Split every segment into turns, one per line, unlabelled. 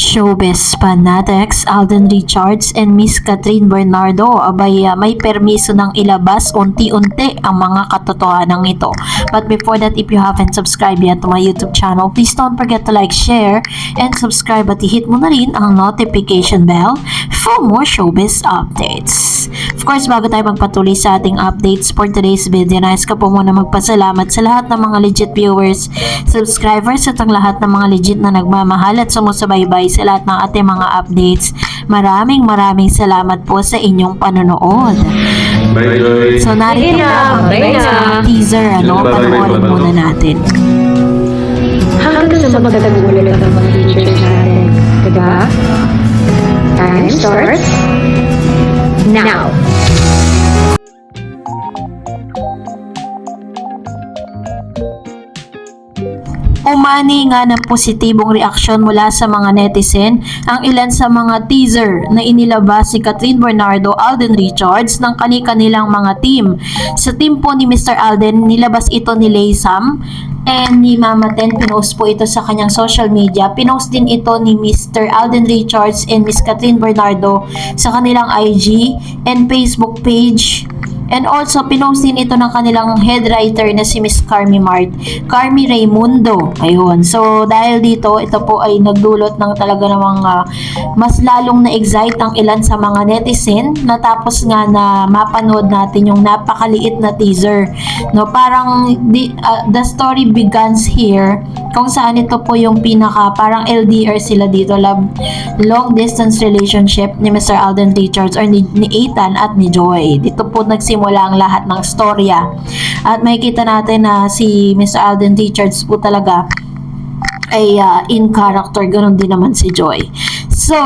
Showbiz fanatics Alden Richards and Miss Catherine Bernardo abay may permiso ng ilabas unti-unti ang mga katotohanan ito. But before that, if you haven't subscribed yet to my YouTube channel, please don't forget to like, share, and subscribe at i-hit mo na rin ang notification bell for more showbiz updates. Of course, bago tayo magpatuloy sa ating updates for today's video, nais ko po muna magpasalamat sa lahat ng mga legit viewers, subscribers at ang lahat ng mga legit na nagmamahal at sumusubaybay sa lahat ng ating mga updates. Maraming salamat po sa inyong panonood. So narito po ang teaser, panoorin muna natin.
Hanggang sa magandang ulit ng mga features natin, diba? Time starts now.
Umani nga ng positibong reaksyon mula sa mga netizen ang ilan sa mga teaser na inilabas si Catherine Bernardo, Alden Richards ng kani-kanilang mga team. Sa team po ni Mr. Alden, nilabas ito ni Laysam and ni Mama Ten. Pinost po ito sa kanyang social media. Pinost din ito ni Mr. Alden Richards and Miss Catherine Bernardo sa kanilang IG and Facebook page. And also, pinost din ito ng kanilang head writer na si Miss Carmi Raimundo. Ayun. So, dahil dito, ito po ay nagdulot ng talaga namang mas lalong na-excite ang ilan sa mga netizen natapos nga na mapanood natin yung napakaliit na teaser. No, parang the story begins here kung saan ito po yung parang LDR sila dito, long distance relationship ni Mr. Alden Richards or ni Ethan at ni Joy. Dito po nagsimula ang lahat ng storya. At makikita natin na si Mr. Alden Richards po talaga ay in character, ganoon din naman si Joy. So,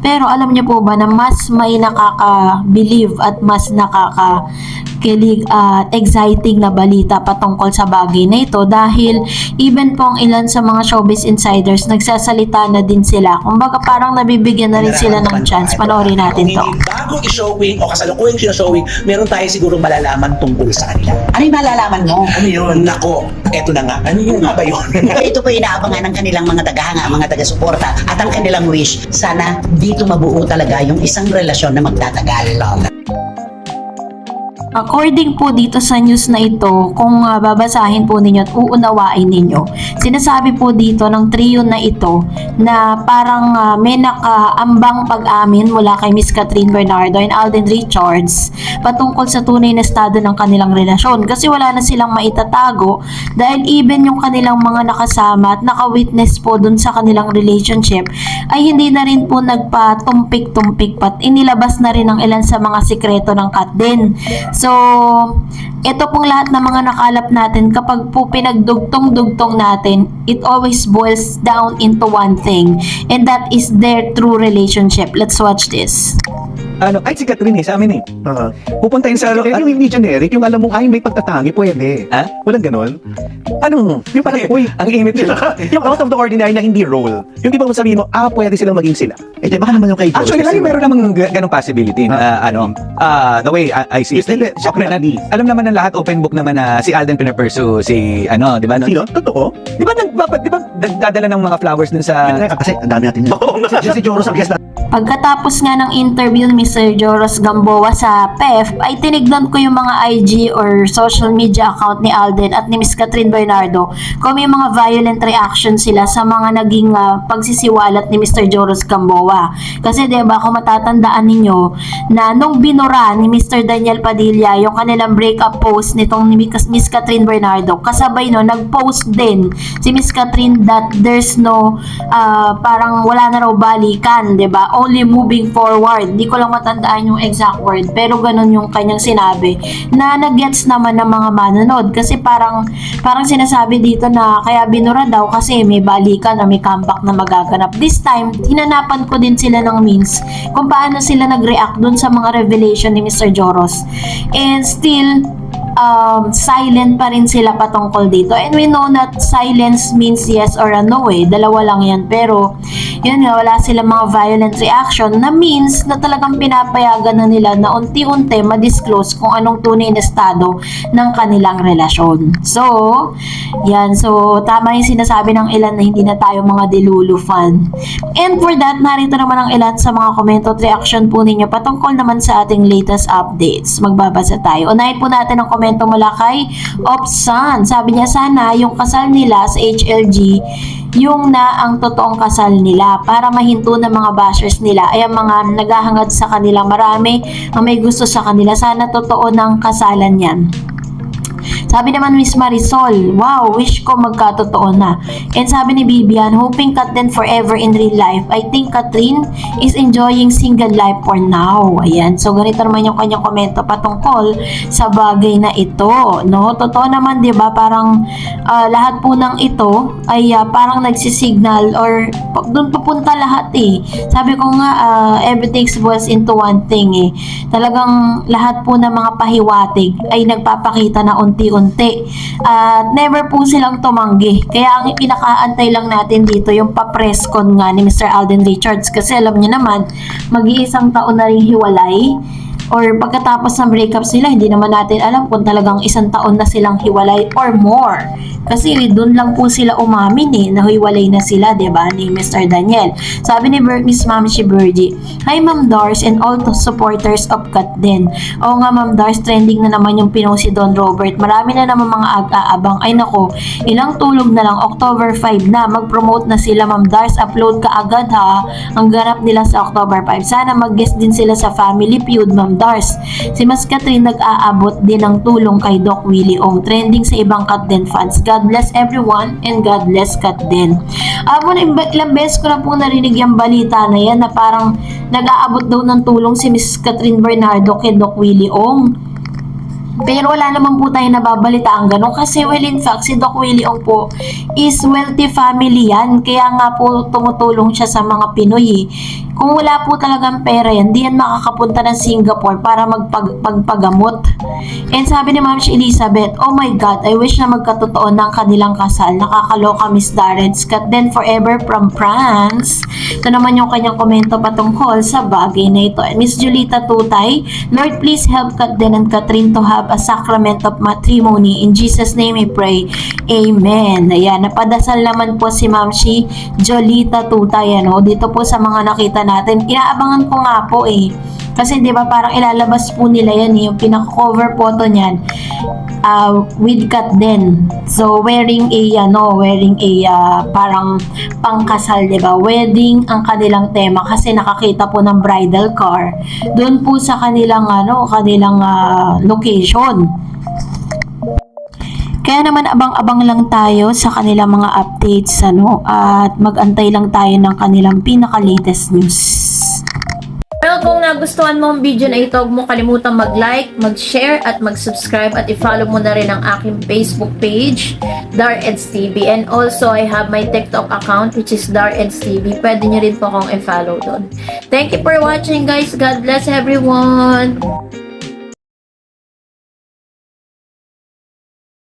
pero alam niyo po ba na mas may nakaka-believe at mas nakakakilig at exciting na balita patungkol sa bagay na ito dahil even po ang ilan sa mga showbiz insiders nagsasalita na din sila. Kumbaga parang nabibigyan na rin sila ng chance. Panoorin natin to.
Bago i-showing o kasalukuyang sinashowing, meron tayo siguro malalaman tungkol sa kanila.
Ano yung malalaman mo?
Ano yun? Nako, eto na nga. Ano yun nga ba yun?
Ito po inaabangan ng kanilang mga tagahanga, mga taga-suporta at ang kanilang wish, sana dito mabuo talaga yung isang relasyon na magtatagal.
According po dito sa news na ito, kung babasahin po ninyo at uunawain ninyo, sinasabi po dito ng trio na ito na parang may nakaambang pag-amin mula kay Miss Catherine Bernardo and Alden Richards patungkol sa tunay na estado ng kanilang relasyon kasi wala na silang maitatago dahil even yung kanilang mga nakasama at naka-witness po dun sa kanilang relationship ay hindi na rin po nagpatumpik-tumpik pat inilabas na rin ang ilan sa mga sikreto ng Kat din. So, ito pong lahat ng mga nakalap natin, kapag po pinagdugtong-dugtong natin, it always boils down into one thing, and that is their true relationship. Let's watch this.
Ay si Catherine sa amin pupuntahin sa yung hindi generic, yung alam mong ay may pagtatangi, pwede. Ha? Walang ganon? Yung parang, uy, ang init nila. Yung out of the ordinary na hindi role. Yung di ba kung sabihin mo, pwede silang maging sila.
Eh, baka naman yung kay Joy.
Actually, meron namang ganong possibility. The way I see it. Siyempre, alam naman ng lahat, open book naman na si Alden pinapursue, di ba?
Sino? Totoo?
Di ba nagdadala ng mga flowers dun sa...
Kasi ang dami natin yan. Si Joros ang guest natin.
Pagkatapos nga ng interview ni Mr. Joros Gamboa sa PEF, ay tinignan ko yung mga IG or social media account ni Alden at ni Miss Catherine Bernardo kung may mga violent reaction sila sa mga naging pagsisiwalat ni Mr. Joros Gamboa. Kasi diba, kung matatandaan ninyo na nung binura ni Mr. Daniel Padilla yung kanilang breakup post nitong ni Miss Catherine Bernardo, kasabay no, nag-post din si Miss Catherine that there's no, parang wala na raw balikan, diba? Only moving forward. Hindi ko lang matandaan yung exact word, pero ganun yung kanyang sinabi na nag-gets naman ng mga manonood kasi parang sinasabi dito na kaya binura daw kasi may balikan o may comeback na magaganap. This time, hinanapan ko din sila ng means kung paano sila nag-react dun sa mga revelation ni Mr. Joros. And still, silent pa rin sila patungkol dito. And we know that silence means yes or a no eh. Dalawa lang yan. Pero, yun nga, wala silang mga violent reaction na means na talagang pinapayagan na nila na unti-unti ma-disclose kung anong tunay na estado ng kanilang relasyon. So, yan. So, tama yung sinasabi ng ilan na hindi na tayo mga Delulu fan. And for that, narito naman ang ilan sa mga comment at reaction po ninyo patungkol naman sa ating latest updates. Magbabasa tayo. Unahin po natin ang komento mula kay Opsan. Sabi niya, sana yung kasal nila sa HLG yung na ang totoong kasal nila para mahinto ng mga bashers nila ay ang mga naghahangad sa kanila. Marami ang may gusto sa kanila. Sana totoo ng kasalan yan. Sabi naman Miss Marisol, wow, wish ko magkatotoo na. And sabi ni Bibian, hoping Kat din forever in real life. I think Catherine is enjoying single life for now. Ayan, so ganito naman yung kanyang komento patungkol sa bagay na ito. No? Totoo naman, di ba, parang lahat po ng ito ay parang nagsisignal or doon pupunta lahat eh. Sabi ko nga, everything boils into one thing eh. Talagang lahat po ng mga pahiwatig ay nagpapakita na unti-unti. Never po silang tumanggi. Kaya ang pinakaantay lang natin dito yung pa-press con nga ni Mr. Alden Richards kasi alam niyo naman, mag-iisang taon na rin hiwalay or pagkatapos ng breakup sila, hindi naman natin alam kung talagang isang taon na silang hiwalay or more. Kasi doon lang po sila umamin eh, nahiwalay na sila, diba, ni Mr. Daniel. Sabi ni Miss Ma'am Shiberji, hi Ma'am Dars and all the supporters of Kat din. Oo nga Ma'am Dars, trending na naman yung pinost si Don Robert. Marami na naman mga ag-aabang. Ay nako, ilang tulog na lang, October 5 na. Mag-promote na sila Ma'am Dars, upload ka agad ha. Ang ganap nila sa October 5. Sana mag-guest din sila sa Family Feud Ma'am Dars. Si Mas Catherine nag-aabot din ng tulong kay Doc Willie Ong. Trending sa ibang Kat din fans. God bless everyone and God bless Kat din. Ilang beses ko na po narinig yung balita na yan na parang nag-aabot daw ng tulong si Miss Catherine Bernardo kay Doc Willie Ong. Pero wala naman po tayo nababalita ang gano'n kasi well in fact si Doc Willie Ong po is wealthy family yan kaya nga po tumutulong siya sa mga Pinoy eh. Kung wala po talagang pera yan, di yan makakapunta ng Singapore para magpagamot. And sabi ni Ma'am Elizabeth, oh my God, I wish na magkatotoo ng kanilang kasal. Nakakaloka Miss Darren, Kat then forever from France. Ito naman yung kanyang komento patungkol sa bagay na ito. And Miss Julita Tutay, Lord please help Kat then and Catherine to have a sacrament of matrimony. In Jesus name I pray. Amen. Ayan, napadasal naman po si Ma'am Jolita Tutay, ano, dito po sa mga nakita natin. Inaabangan ko nga po eh. Kasi 'di ba parang ilalabas po nila yan yung pinaka-cover photo niyan with Kat din. So wearing a parang pangkasal, 'di ba? Wedding ang kanilang tema kasi nakakita po ng bridal car doon po sa kanilang location. Kaya naman abang-abang lang tayo sa kanilang mga updates at mag-antay lang tayo ng kanilang pinaka-latest news.
Well, kung nagustuhan mo ang video na ito, huwag mo kalimutan mag-like, mag-share, at mag-subscribe, at i-follow mo na rin ang aking Facebook page, Dareds TV. And also, I have my TikTok account, which is Dareds TV. Pwede nyo rin po akong i-follow doon. Thank you for watching, guys. God bless everyone!